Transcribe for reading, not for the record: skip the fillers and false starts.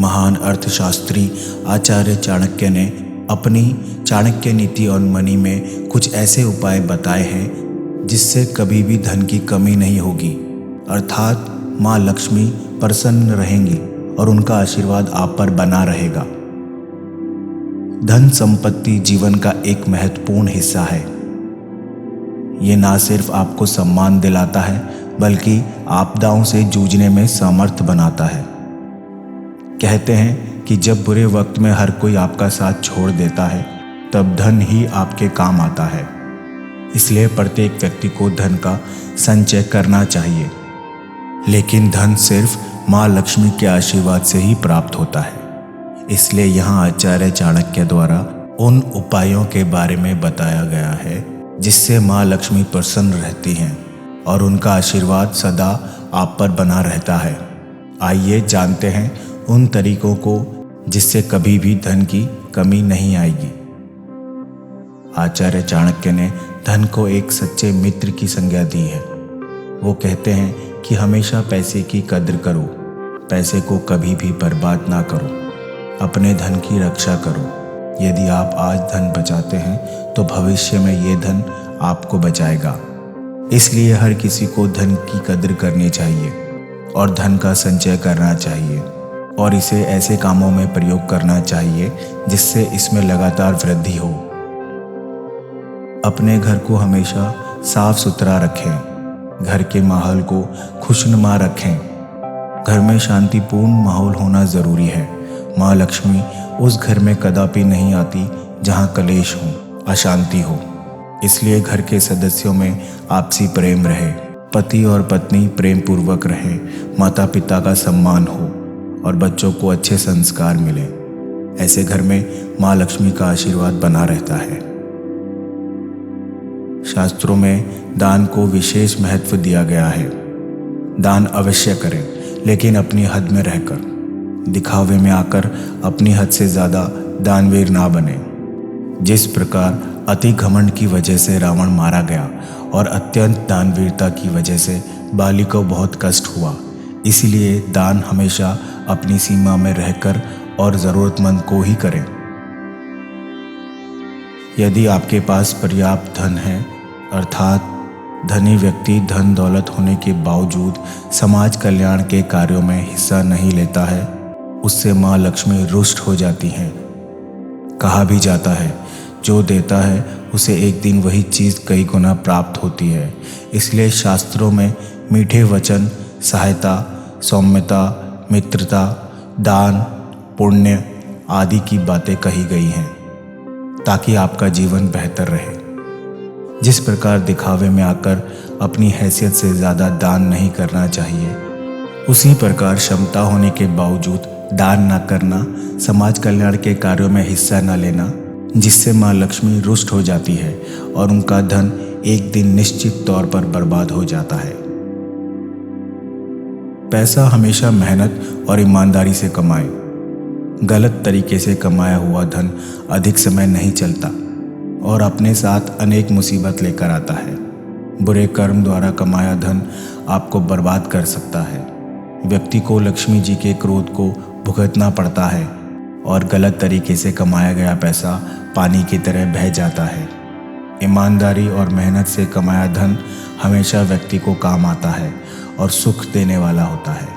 महान अर्थशास्त्री आचार्य चाणक्य ने अपनी चाणक्य नीति ऑन मनी में कुछ ऐसे उपाय बताए हैं जिससे कभी भी धन की कमी नहीं होगी, अर्थात माँ लक्ष्मी प्रसन्न रहेंगी और उनका आशीर्वाद आप पर बना रहेगा। धन संपत्ति जीवन का एक महत्वपूर्ण हिस्सा है। ये ना सिर्फ आपको सम्मान दिलाता है बल्कि आपदाओं से जूझने में समर्थ बनाता है। कहते हैं कि जब बुरे वक्त में हर कोई आपका साथ छोड़ देता है तब धन ही आपके काम आता है। इसलिए प्रत्येक व्यक्ति को धन का संचय करना चाहिए, लेकिन धन सिर्फ माँ लक्ष्मी के आशीर्वाद से ही प्राप्त होता है। इसलिए यहाँ आचार्य चाणक्य द्वारा उन उपायों के बारे में बताया गया है जिससे माँ लक्ष्मी प्रसन्न रहती हैं और उनका आशीर्वाद सदा आप पर बना रहता है। आइए जानते हैं उन तरीकों को जिससे कभी भी धन की कमी नहीं आएगी। आचार्य चाणक्य ने धन को एक सच्चे मित्र की संज्ञा दी है। वो कहते हैं कि हमेशा पैसे की कद्र करो, पैसे को कभी भी बर्बाद ना करो, अपने धन की रक्षा करो। यदि आप आज धन बचाते हैं तो भविष्य में ये धन आपको बचाएगा। इसलिए हर किसी को धन की कद्र करनी चाहिए और धन का संचय करना चाहिए और इसे ऐसे कामों में प्रयोग करना चाहिए जिससे इसमें लगातार वृद्धि हो। अपने घर को हमेशा साफ सुथरा रखें, घर के माहौल को खुशनुमा रखें। घर में शांतिपूर्ण माहौल होना ज़रूरी है। माँ लक्ष्मी उस घर में कदापि नहीं आती जहाँ कलेश हो, अशांति हो। इसलिए घर के सदस्यों में आपसी प्रेम रहे, पति और पत्नी प्रेम पूर्वक रहे, माता पिता का सम्मान हो और बच्चों को अच्छे संस्कार मिले। ऐसे घर में माँ लक्ष्मी का आशीर्वाद बना रहता है। शास्त्रों में दान को विशेष महत्व दिया गया है। दान अवश्य करें, लेकिन अपनी हद में रहकर। दिखावे में आकर अपनी हद से ज़्यादा दानवीर ना बने। जिस प्रकार अति घमंड की वजह से रावण मारा गया और अत्यंत दानवीरता की वजह से बाली को बहुत कष्ट हुआ, इसलिए दान हमेशा अपनी सीमा में रहकर और ज़रूरतमंद को ही करें। यदि आपके पास पर्याप्त धन है, अर्थात धनी व्यक्ति धन दौलत होने के बावजूद समाज कल्याण के कार्यों में हिस्सा नहीं लेता है, उससे माँ लक्ष्मी रुष्ट हो जाती हैं। कहा भी जाता है, जो देता है उसे एक दिन वही चीज़ कई गुना प्राप्त होती है। इसलिए शास्त्रों में मीठे वचन, सहायता, सौम्यता, मित्रता, दान, पुण्य आदि की बातें कही गई हैं ताकि आपका जीवन बेहतर रहे। जिस प्रकार दिखावे में आकर अपनी हैसियत से ज़्यादा दान नहीं करना चाहिए, उसी प्रकार क्षमता होने के बावजूद दान न करना, समाज कल्याण के कार्यों में हिस्सा न लेना, जिससे माँ लक्ष्मी रुष्ट हो जाती है और उनका धन एक दिन निश्चित तौर पर बर्बाद हो जाता है। पैसा हमेशा मेहनत और ईमानदारी से कमाएं। गलत तरीके से कमाया हुआ धन अधिक समय नहीं चलता और अपने साथ अनेक मुसीबत लेकर आता है। बुरे कर्म द्वारा कमाया धन आपको बर्बाद कर सकता है। व्यक्ति को लक्ष्मी जी के क्रोध को भुगतना पड़ता है और गलत तरीके से कमाया गया पैसा पानी की तरह बह जाता है। ईमानदारी और मेहनत से कमाया धन हमेशा व्यक्ति को काम आता है और सुख देने वाला होता है।